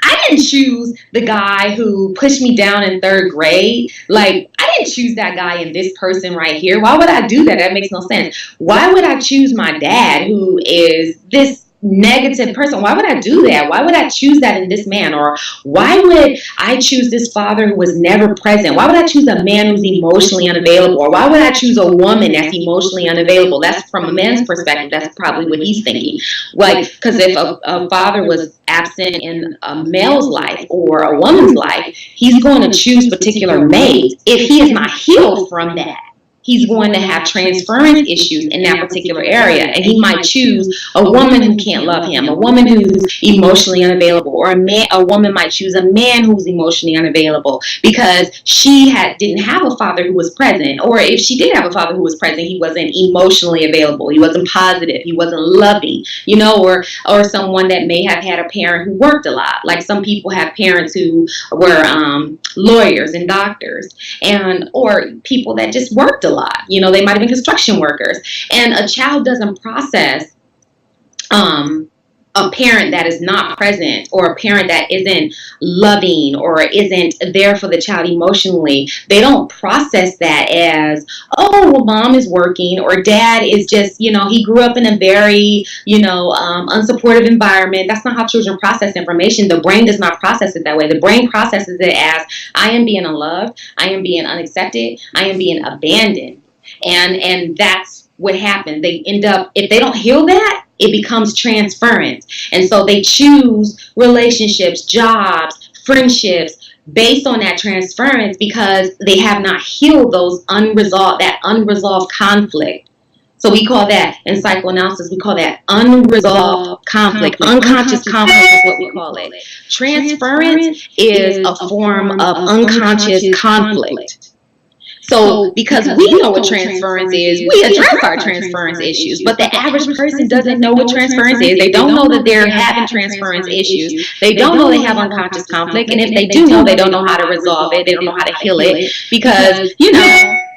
I didn't choose the guy who pushed me down in third grade. Like, I didn't choose that guy in this person right here. Why would I do that? That makes no sense. Why would I choose my dad, who is this negative person? Why would I do that? Why would I choose that in this man? Or why would I choose this father who was never present? Why would I choose a man who's emotionally unavailable? Or why would I choose a woman that's emotionally unavailable? That's from a man's perspective. That's probably what he's thinking. Like, because if a father was absent in a male's life or a woman's life, he's going to choose particular mates. If he is not healed from that, he's going to have transference issues in that particular area. And he might choose a woman who can't love him, a woman who's emotionally unavailable, or a woman might choose a man who's emotionally unavailable because she didn't have a father who was present. Or if she did have a father who was present, he wasn't emotionally available. He wasn't positive. He wasn't loving, or someone that may have had a parent who worked a lot. Like some people have parents who were lawyers and doctors, or people that just worked a lot. They might have been construction workers. And a child doesn't process a parent that is not present, or a parent that isn't loving or isn't there for the child emotionally. They don't process that as, oh, well, mom is working, or dad is just, he grew up in a very, unsupportive environment. That's not how children process information. The brain does not process it that way. The brain processes it as, I am being unloved, I am being unaccepted, I am being abandoned. And that's what happened. They end up, if they don't heal that, it becomes transference. And so they choose relationships, jobs, friendships based on that transference, because they have not healed that unresolved conflict. So we call that, in psychoanalysis, we call that unresolved conflict. Unconscious conflict is what we call it. Transference is a form of unconscious conflict. So, because we know what transference is, we address our transference issues. But the average person doesn't know what transference is. They don't know that they're having transference issues. They don't know they have unconscious conflict. And if they do know, they don't know how to resolve it. They don't know how to heal it. Because,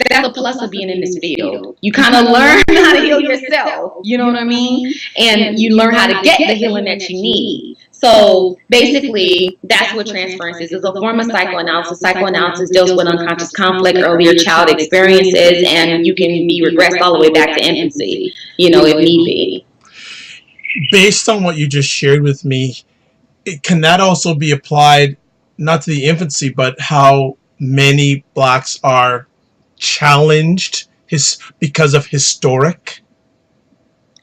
that's the plus of being in this field. You kind of learn how to heal yourself. You know what I mean? And you learn how to get the healing that you need. So basically, that's what transference is. It's a form of psychoanalysis. Psychoanalysis deals with unconscious conflict, earlier child experiences, and you can be regressed all the way back to infancy, if need be. Based on what you just shared with me, can that also be applied not to the infancy, but how many blacks are challenged because of historic?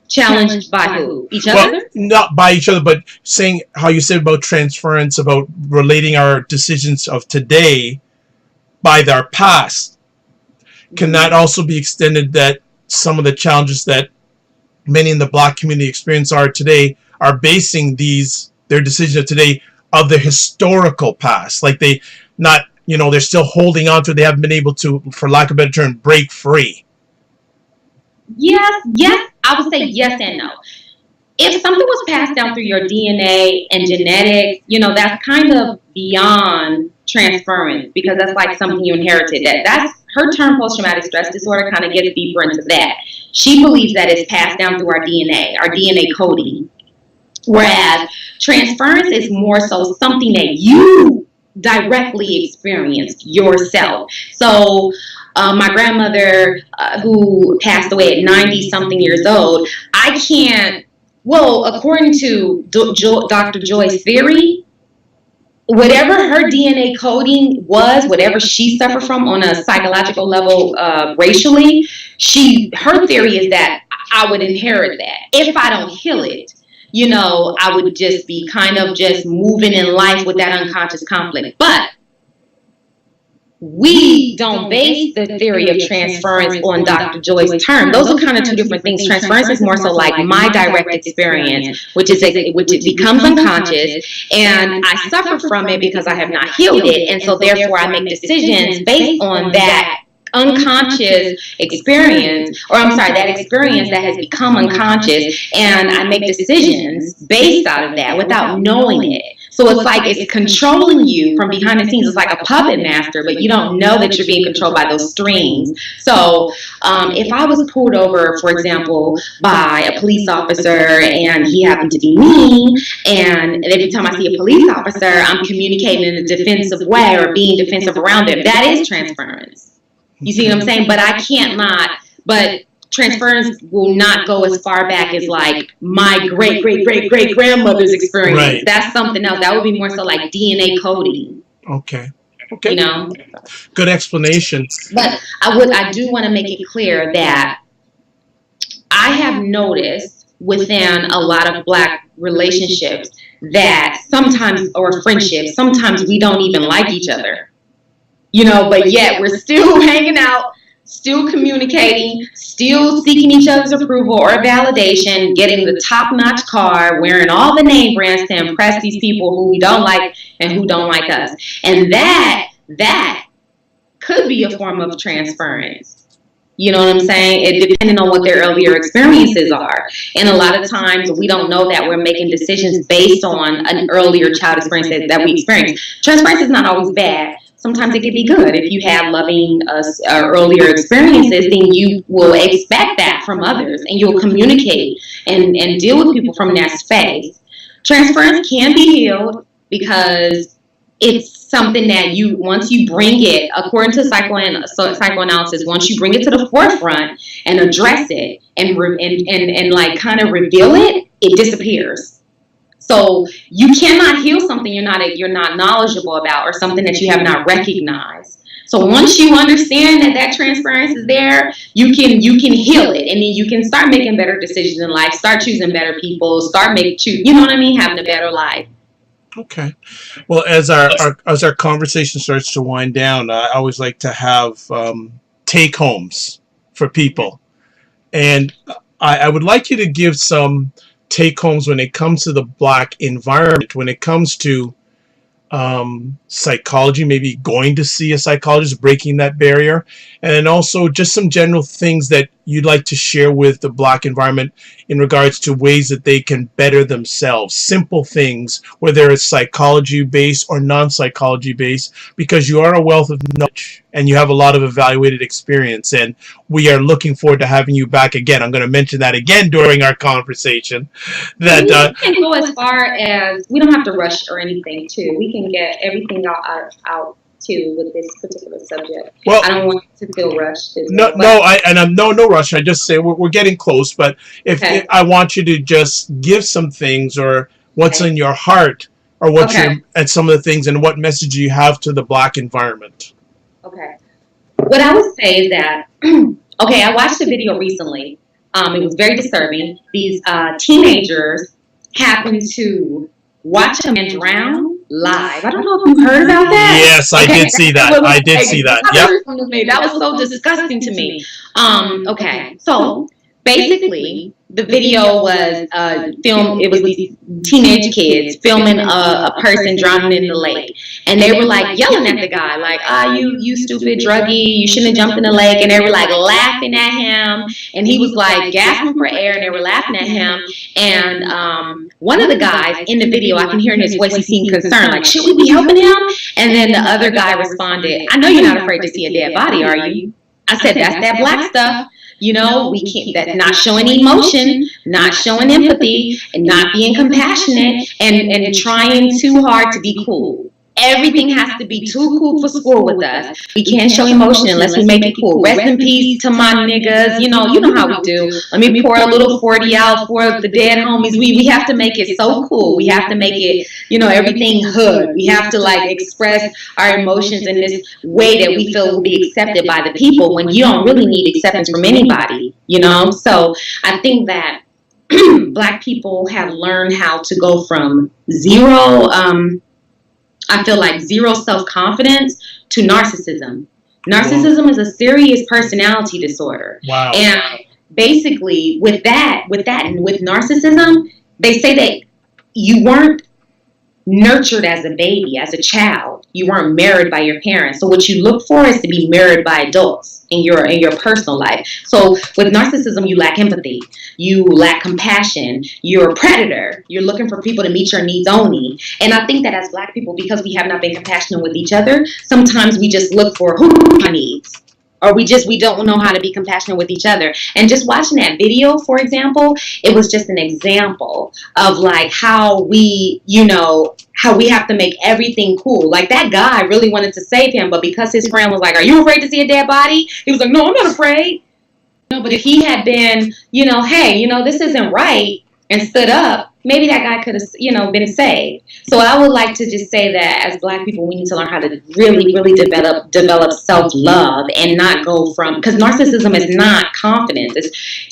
Challenged by who? Each other? Well, not by each other, but saying how you said about transference, about relating our decisions of today by their past. Can that also be extended that some of the challenges that many in the black community experience are today are basing their decisions of today of the historical past? Like they're still holding on to it. They haven't been able to, for lack of a better term, break free. Yes. I would say yes and no. If something was passed down through your DNA and genetics, that's kind of beyond transference, because that's like something you inherited. That's her term, post-traumatic stress disorder, kind of gets deeper into that. She believes that it's passed down through our DNA coding. Whereas transference is more so something that you directly experienced yourself. So my grandmother, who passed away at 90-something years old, according to Dr. Joy's theory, whatever her DNA coding was, whatever she suffered from on a psychological level racially, her theory is that I would inherit that. If I don't heal it, I would just be kind of just moving in life with that unconscious conflict. But we don't base the theory of transference on Dr. Joy's term. Those are kind of two different things. Transference is more so like my direct experience, which it becomes unconscious, and I suffer from it because I have not healed it, and so therefore I make decisions based on that unconscious experience, that experience that has become unconscious, and I make decisions based out of that without knowing it. So it's like it's controlling you from behind the scenes. It's like a puppet master, but you don't know that you're being controlled by those strings. So if I was pulled over, for example, by a police officer and he happened to be me, and every time I see a police officer, I'm communicating in a defensive way or being defensive around them, that is transference. You see what I'm saying? But transference will not go as far back as like my great grandmother's experience. Right. That's something else. That would be more so like DNA coding. Okay. Good explanation. But I do want to make it clear that I have noticed within a lot of black relationships that sometimes, or friendships, sometimes we don't even like each other. But yet we're still hanging out, still communicating, still seeking each other's approval or validation, getting the top-notch car, wearing all the name brands to impress these people who we don't like and who don't like us. And that could be a form of transference. You know what I'm saying? It depending on what their earlier experiences are. And a lot of times we don't know that we're making decisions based on an earlier child experience that we experienced. Transference is not always bad. Sometimes it can be good. If you have loving earlier experiences, then you will expect that from others, and you'll communicate and deal with people from that space. Transference can be healed because it's something that once you bring it, according to psychoanalysis, once you bring it to the forefront and address it and like kind of reveal it, it disappears. So you cannot heal something you're not knowledgeable about, or something that you have not recognized. So once you understand that transference is there, you can heal it, and then you can start making better decisions in life, start choosing better people, having a better life. Okay. Well, as our conversation starts to wind down, I always like to have take homes for people, and I would like you to give some take homes when it comes to the black environment, when it comes to psychology, maybe going to see a psychologist, breaking that barrier, and then also just some general things that you'd like to share with the black environment in regards to ways that they can better themselves. Simple things, whether it's psychology based or non-psychology based, because you are a wealth of knowledge and you have a lot of evaluated experience. And we are looking forward to having you back again. I'm going to mention that again during our conversation. That we can go as far as, we don't have to rush or anything too. We can get everything out too with this particular subject. Well, I don't want to feel rushed. No, no rush. I just say we're getting close, but if I want you to just give some things or what's in your heart, or what's your, and some of the things, and what message you have to the Black environment. Okay. What I would say is that, I watched a video recently. It was very disturbing. These teenagers happened to watch a man drown live. I don't know if you heard about that. Yes, I did see that. I did see that. Yep. That was so disgusting to me. So basically, the video was filmed. It was these teenage kids filming a person drowning in the lake, and they were like yelling at the guy, like, you stupid druggie, you shouldn't have jumped in the lake. And they were like laughing at him, and he was like gasping for air, and they were laughing at him. And one of the guys in the video, I can hear in his voice, he seemed concerned, like, should we be helping him? And then the other guy responded, I know you're not afraid to see a dead body, are you? I said, that's that Black stuff. You know, we can't, that not showing emotion, not showing empathy, and not being compassionate, and trying too hard to be cool. Everything has to be too cool for school with us. We can't show emotion unless we make it cool. Rest in peace to my niggas. You know how we do. Let me pour a little 40 out for the dead homies. We have to make it so cool. We have to make it, everything hood. We have to like express our emotions in this way that we feel will be accepted by the people, when you don't really need acceptance from anybody, So I think that Black people have learned how to go from zero, I feel like zero self-confidence to narcissism. Narcissism is a serious personality disorder. Wow. And basically with narcissism, they say that you weren't nurtured as a baby, as a child. You weren't mirrored by your parents. So what you look for is to be mirrored by adults in your personal life. So with narcissism, you lack empathy. You lack compassion. You're a predator. You're looking for people to meet your needs only. And I think that as Black people, because we have not been compassionate with each other, sometimes we just look for who my needs. Or we don't know how to be compassionate with each other. And just watching that video, for example, it was just an example of like how we have to make everything cool. Like that guy really wanted to save him, but because his friend was like, are you afraid to see a dead body? He was like, no, I'm not afraid. But if he had been, hey, this isn't right, and stood up, maybe that guy could have, been saved. So I would like to just say that as Black people, we need to learn how to really, really develop self-love, and not go from, because narcissism is not confidence.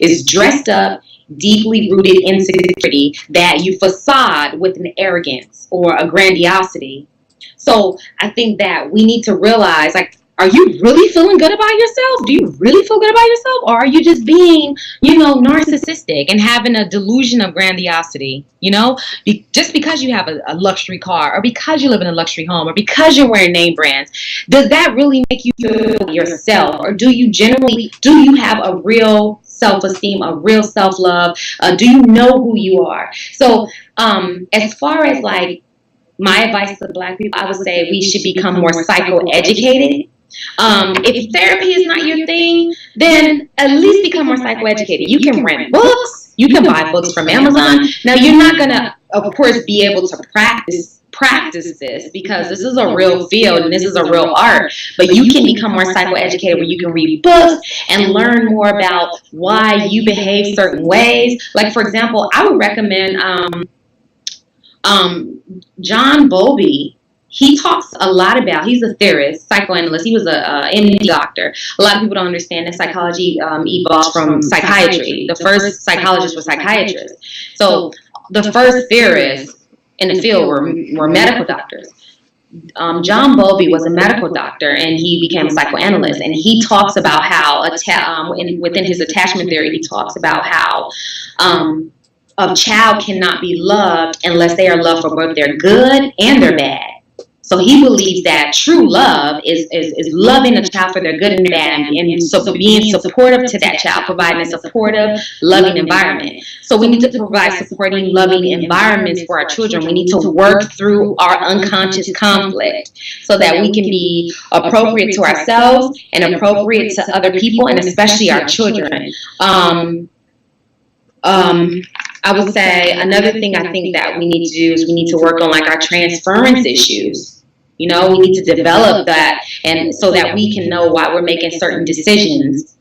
It's dressed up, deeply rooted insecurity that you facade with an arrogance or a grandiosity. So I think that we need to realize, like, are you really feeling good about yourself? Do you really feel good about yourself? Or are you just being, narcissistic and having a delusion of grandiosity? Just because you have a luxury car, or because you live in a luxury home, or because you're wearing name brands, does that really make you feel yourself? Or do you have a real self-esteem, a real self-love? Do you know who you are? So as far as like my advice to Black people, I would say we should become more psychoeducated. If therapy is not your thing, then at least become more psychoeducated. You can rent books. You can buy books from Amazon. Now, you're not going to, of course, be able to practice this, because this is a real field and this is a real art. But you can become more psychoeducated, where you can read books and learn more about why you behave certain ways. Like, for example, I would recommend John Bowlby. He talks a lot about, he's a theorist, psychoanalyst. He was a MD doctor. A lot of people don't understand that psychology evolved from psychiatry. The first psychologists were psychiatrists. So the first theorists in the field were medical doctors. John Bowlby was a medical doctor, and he became a psychoanalyst. And he talks about how, within his attachment theory, he talks about how a child cannot be loved unless they are loved for both their good and their bad. So he believes that true love is loving a child for their good and bad, and so being supportive to that child, providing a supportive, loving environment. So we need to provide supporting, loving environments for our children. We need to work through our unconscious conflict so that we can be appropriate to ourselves and appropriate to other people, and especially our children. I would say another thing I think that we need to do is we need to work on like our transference issues. You know, we need to develop that, and so that we can know why we're making certain decisions.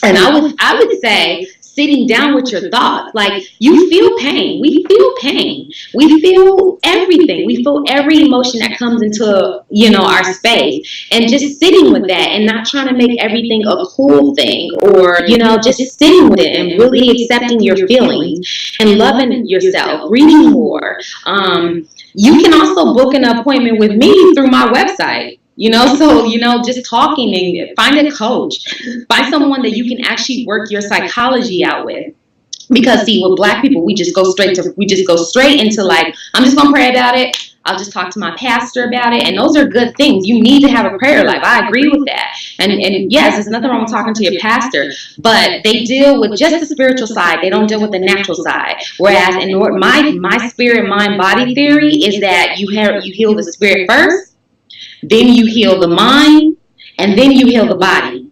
And I would say sitting down with your thoughts. Like, you feel pain. We feel pain. We feel everything. We feel every emotion that comes into, you know, our space. And just sitting with that and not trying to make everything a cool thing, or, you know, just sitting with it and really accepting your feelings and loving yourself, reading more. You can also book an appointment with me through my website. You know, so, you know, just talking, and find a coach, find someone that you can actually work your psychology out with. Because see, with Black people, we just go straight into like, I'm just gonna pray about it. I'll just talk to my pastor about it, and those are good things. You need to have a prayer life. I agree with that. And yes, there's nothing wrong with talking to your pastor, but they deal with just the spiritual side. They don't deal with the natural side. Whereas in my spirit, mind, body theory is that you heal the spirit first, then you heal the mind, and then you heal the body.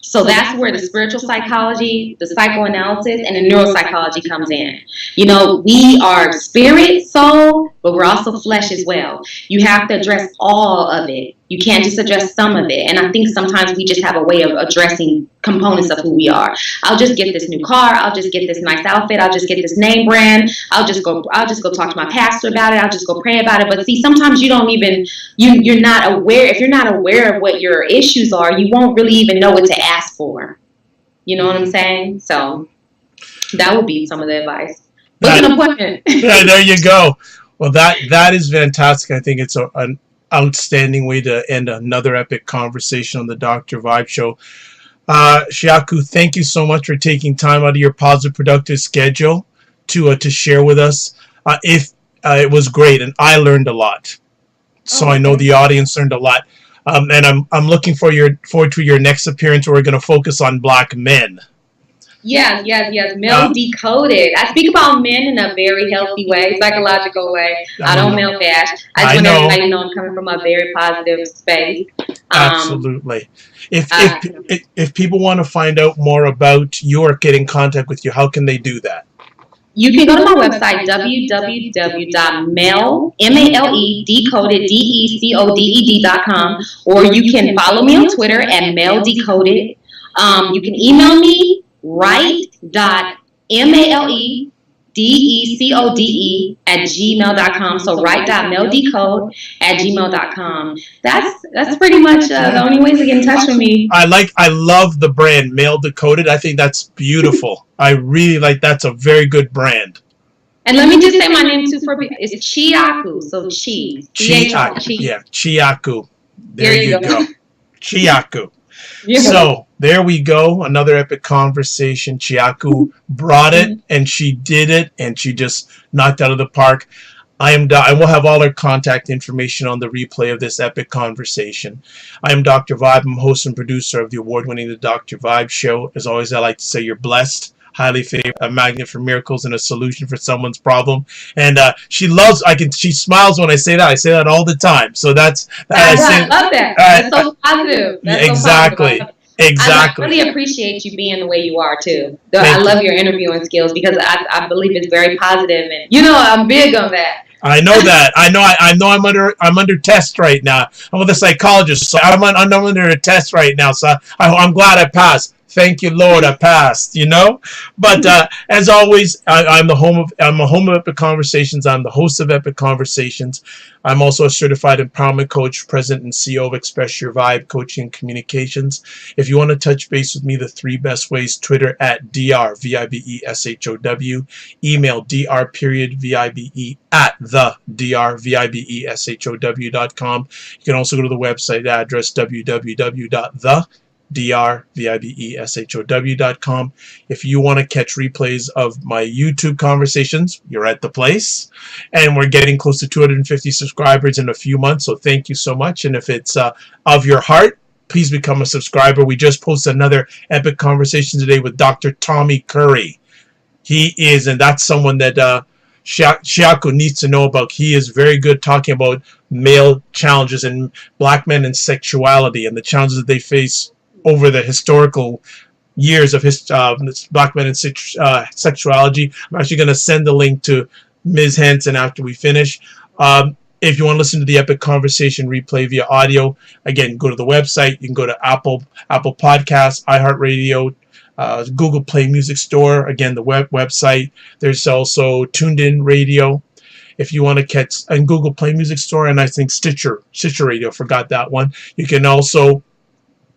So that's where the spiritual psychology, the psychoanalysis, and the neuropsychology comes in. You know, we are spirit, soul, but we're also flesh as well. You have to address all of it. You can't just address some of it. And I think sometimes we just have a way of addressing components of who we are. I'll just get this new car. I'll just get this nice outfit. I'll just get this name brand. I'll just go talk to my pastor about it. I'll just go pray about it. But see, sometimes you don't even, you're not aware. If you're not aware of what your issues are, you won't really even know what to ask for. You know what I'm saying? So that would be some of the advice. Book an appointment. Yeah, there you go. Well, that is fantastic. I think it's an outstanding way to end another epic conversation on the Dr. Vibe Show. Chiaku, thank you so much for taking time out of your positive, productive schedule to share with us. It was great, and I learned a lot. So I know the audience learned a lot. And I'm looking forward to your next appearance, where we're going to focus on Black men. Yes. Male Decoded. I speak about men in a very healthy way, psychological way. I don't male bash. I just want everybody to know I'm coming from a very positive space. Absolutely. If people want to find out more about you or get in contact with you, how can they do that? You can go to my website, www.decoded.com, or you can follow me on Twitter at Decoded. You can email me, write.maledecode@gmail.com. So write.maledecode@gmail.com. That's pretty much the only way to get in touch with me. I love the brand Male Decoded. I think that's beautiful. I really like. That's a very good brand. And let me just say my name too for people. It's Chiaku. So Chiaku. Yeah, Chiaku. There you go. Chiaku. Yeah. So there we go. Another epic conversation. Chiaku brought it, and she did it, and she just knocked out of the park. I will have all her contact information on the replay of this epic conversation. I am Dr. Vibe. I'm host and producer of the award-winning The Dr. Vibe Show. As always, I like to say you're blessed, highly favored, a magnet for miracles, and a solution for someone's problem. And she smiles when I say that. I say that all the time. So I love that. That's so positive. That's exactly. So positive. Exactly. I really appreciate you being the way you are too. I love your interviewing skills, because I believe it's very positive, and I'm big on that. I know that. I know I'm under test right now. I'm with a psychologist, so I'm under a test right now. So I'm glad I passed. Thank you, Lord, I passed, But as always, I'm a home of Epic Conversations. I'm the host of Epic Conversations. I'm also a certified empowerment coach, president and CEO of Express Your Vibe Coaching and Communications. If you want to touch base with me, the three best ways: Twitter at drvibeshow, email dr.vibe at the drvibeshow.com. You can also go to the website address www.the drvibeshow.com. If you want to catch replays of my YouTube conversations, you're at the place. And we're getting close to 250 subscribers in a few months, so thank you so much. And if it's of your heart, please become a subscriber. We just posted another epic conversation today with Dr. Tommy Curry. He is, and that's someone that Chiaku needs to know about. He is very good talking about male challenges and black men and sexuality and the challenges that they face over the historical years of black men and sexuality. I'm actually going to send the link to Ms. Hanson after we finish. If you want to listen to the epic conversation replay via audio, again, go to the website. You can go to Apple Podcasts, iHeartRadio, Google Play Music Store. Again, the website. There's also Tuned In Radio. If you want to catch, and Google Play Music Store, and I think Stitcher Radio, forgot that one. You can also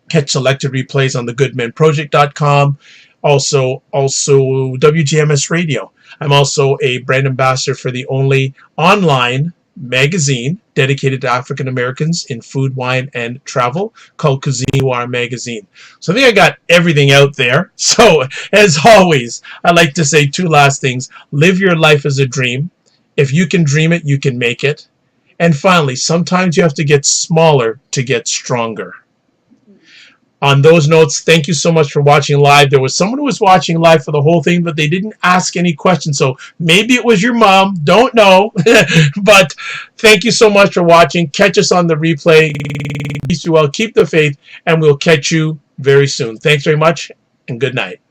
catch selected replays on thegoodmenproject.com. Also WGMS Radio. I'm also a brand ambassador for the only online magazine dedicated to African Americans in food, wine, and travel called Cuisine Noir Magazine. So I think I got everything out there. So as always, I like to say two last things. Live your life as a dream. If you can dream it, you can make it. And finally, sometimes you have to get smaller to get stronger. On those notes, thank you so much for watching live. There was someone who was watching live for the whole thing, but they didn't ask any questions. So maybe it was your mom. Don't know. But thank you so much for watching. Catch us on the replay. Peace you well. Keep the faith, and we'll catch you very soon. Thanks very much, and good night.